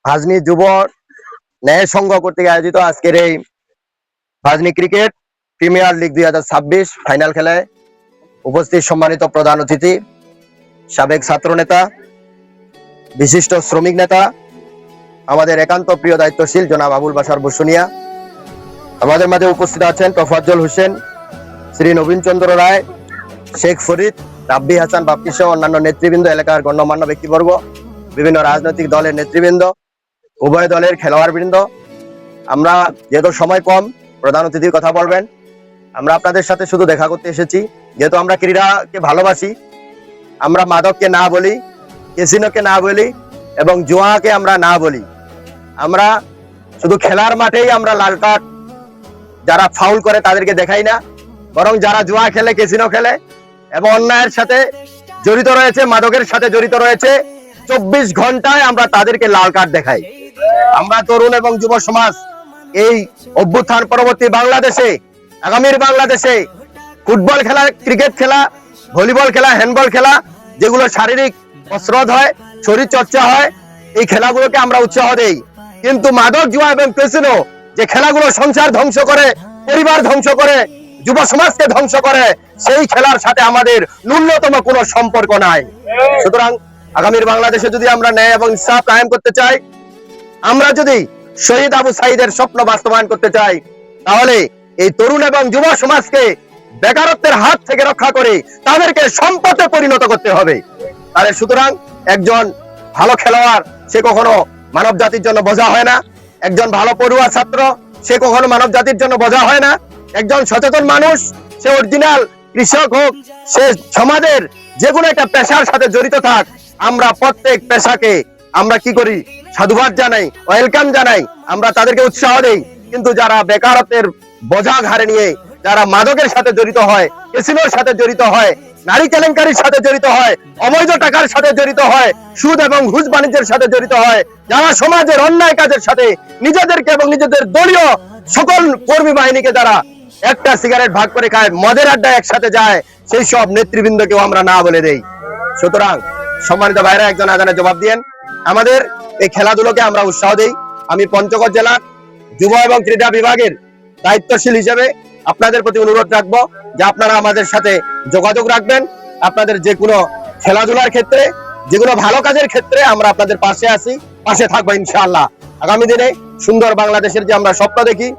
ভাজনি যুব ন্যায় সংঘ কর্তৃক আয়োজিত আজকের এই ভাজনি ক্রিকেট প্রিমিয়ার লিগ 2026 ফাইনাল খেলায় উপস্থিত সম্মানিত প্রধান অতিথি, সাবেক ছাত্র নেতা, বিশিষ্ট শ্রমিক নেতা, আমাদের একান্ত প্রিয় দায়িত্বশীল জনাব আবুল বাশার বসুনিয়া, আমাদের মাঝে উপস্থিত আছেন তোফাজ্জল হোসেন, শ্রী নবীন চন্দ্র রায়, শেখ ফরিদ, রাব্বি হাসান বাপ্পি সহ অন্যান্য নেতৃবৃন্দ, এলাকার গণ্যমান্য ব্যক্তিবর্গ, বিভিন্ন রাজনৈতিক দলের নেতৃবৃন্দ, উভয় দলের খেলোয়াড় বৃন্দ। আমরা যেহেতু সময় কম, প্রধান অতিথির কথা বলবেন, আমরা আপনাদের সাথে শুধু দেখা করতে এসেছি। যেহেতু আমরা ক্রীড়াকে ভালোবাসি, আমরা মাদককে না বলি, ক্যাসিনোকে না বলি এবং জুয়াকে আমরা না বলি। আমরা শুধু খেলার মাঠেই আমরা লাল কার্ড যারা ফাউল করে তাদেরকে দেখাই না, বরং যারা জুয়া খেলে, ক্যাসিনো খেলে এবং অন্যায়ের সাথে জড়িত রয়েছে, মাদকের সাথে জড়িত রয়েছে, 24 ঘন্টায় আমরা তাদেরকে লাল কার্ড দেখাই। আমরা তরুণ এবং যুব সমাজ এই অভ্যুত্থান পরবর্তী বাংলাদেশে, আগামীর বাংলাদেশে ফুটবল খেলা, ক্রিকেট খেলা, ভলিবল খেলা, হ্যান্ডবল খেলা, যেগুলো শারীরিক কসরত হয়, শরীর চর্চা হয়, এই খেলাগুলোকে আমরা উৎসাহ দেই। কিন্তু মাদক, জুয়া এবং ক্যাসিনো যে খেলাগুলো সংসার ধ্বংস করে, পরিবার ধ্বংস করে, যুব সমাজকে ধ্বংস করে, সেই খেলার সাথে আমাদের ন্যূনতম কোনো সম্পর্ক নাই। সুতরাং আগামীর বাংলাদেশে যদি আমরা ন্যায় এবং ইনসাফ কায়েম করতে চাই, আমরা যদি শহীদ আবু সাঈদের স্বপ্ন বাস্তবায়ন করতে চাই, তাহলে এই তরুণ এবং যুব সমাজকে বেকারত্বের হাত থেকে রক্ষা করে তাদেরকে সম্পদে পরিণত করতে হবে। তাহলে সুতরাং একজন ভালো খেলোয়াড় সে কখনো মানব জাতির জন্য বোঝা হয় না, একজন ভালো পড়ুয়া ছাত্র সে কখনো মানব জাতির জন্য বোঝা হয় না, একজন সচেতন মানুষ সে অরিজিনাল কৃষক হোক, সে সমাজের যে কোনো একটা পেশার সাথে জড়িত থাক, আমরা প্রত্যেক পেশাকে আমরা কি করি, সাধুবাদ জানাই, ওয়েলকাম জানাই, আমরা তাদেরকে উৎসাহ দেই। কিন্তু যারা বেকারত্বের বোঝা ঘাড়ে নিয়ে যারা মাদকের সাথে জড়িত হয়, ক্যাসিনোর সাথে জড়িত হয়, নারী কেলেঙ্কারির সাথে জড়িত হয়, অবৈধ টাকার সাথে জড়িত হয়, সুদ এবং ঘুষ বাণিজ্যের সাথে জড়িত হয়, যারা সমাজের অন্যায় কাজের সাথে নিজেদেরকে এবং নিজেদের দলীয় সকল কর্মী বাহিনীকে যারা একটা সিগারেট ভাগ করে খায়, মদের আড্ডায় একসাথে যায়, সেই সব নেতৃবৃন্দকেও আমরা না বলে দেই। সুতরাং সম্মানিত ভাইরা, একজন আজানের জবাব দিয়েন, আমাদের এই খেলাধুলোকে আমরা উৎসাহ দেই। আমি পঞ্চগড় জেলার যুব এবং ক্রীড়া বিভাগের দায়িত্বশীল হিসেবে আপনাদের প্রতি অনুরোধ রাখবো যে আপনারা আমাদের সাথে যোগাযোগ রাখবেন। আপনাদের যে কোনো খেলাধুলার ক্ষেত্রে, যে কোনো ভালো কাজের ক্ষেত্রে আমরা আপনাদের পাশে আছি, পাশে থাকবো ইনশাআল্লাহ। আগামী দিনে সুন্দর বাংলাদেশের যে আমরা স্বপ্ন দেখি,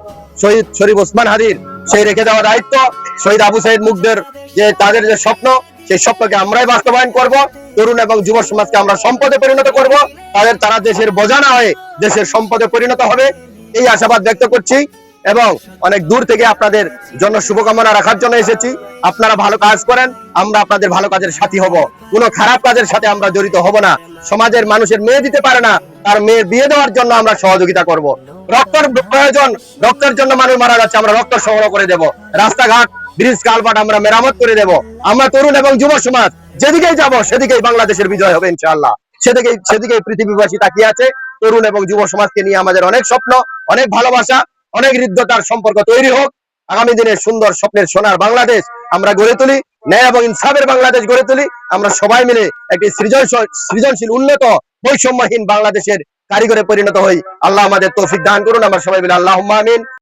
শহীদ শরীফ ওসমান হাদির সেই রেখে দেওয়া দায়িত্ব, শহীদ আবু সাঈদ মুগ্ধের যে তাদের যে স্বপ্ন, সেই স্বপ্নকে আমরাই বাস্তবায়ন করব। তরুণ এবং যুব সমাজকে আমরা সম্পদে পরিণত করব, তারা দেশের বোঝা না হয়ে দেশের সম্পদে পরিণত হবে, এই আশাবাদ ব্যক্ত করছি। এবং অনেক দূর থেকে আপনাদের জন্য শুভকামনা রাখার জন্য এসেছি। আপনারা ভালো কাজ করেন, আমরা আপনাদের ভালো কাজের সাথী হব, কোনো খারাপ কাজের সাথে আমরা জড়িত হব না। সমাজের মানুষের মেয়ে দিতে পারে না, তার মেয়ের বিয়ে দেওয়ার জন্য আমরা সহযোগিতা করব। রক্তের প্রয়োজন, রক্তের জন্য মানুষ মারা যাচ্ছে, আমরা রক্ত সংগ্রহ করে দেব। রাস্তাঘাট, ব্রিজ, কালভার্ট আমরা মেরামত করে দেব। আমরা তরুণ এবং যুব সমাজ যেদিকেই যাব সেদিকেই বাংলাদেশের বিজয় হবে ইনশাআল্লাহ। সেদিকেই পৃথিবীবাসী তাকিয়ে আছে। তরুণ এবং যুব সমাজকে নিয়ে আমাদের অনেক স্বপ্ন, অনেক ভালোবাসা, অনেক হৃদ্যতার সম্পর্ক তৈরি হোক। আগামী দিনে সুন্দর স্বপ্নের সোনার বাংলাদেশ আমরা গড়ে তুলি, ন্যায় এবং ইনসাফের বাংলাদেশ গড়ে তুলি। আমরা সবাই মিলে একটি সৃজনশীল, উন্নত, বৈষম্যহীন বাংলাদেশের কারিগরে পরিণত হই। আল্লাহ আমাদের তৌফিক দান করুন। আমরা সবাই মিলে আল্লাহুম্মা আমিন।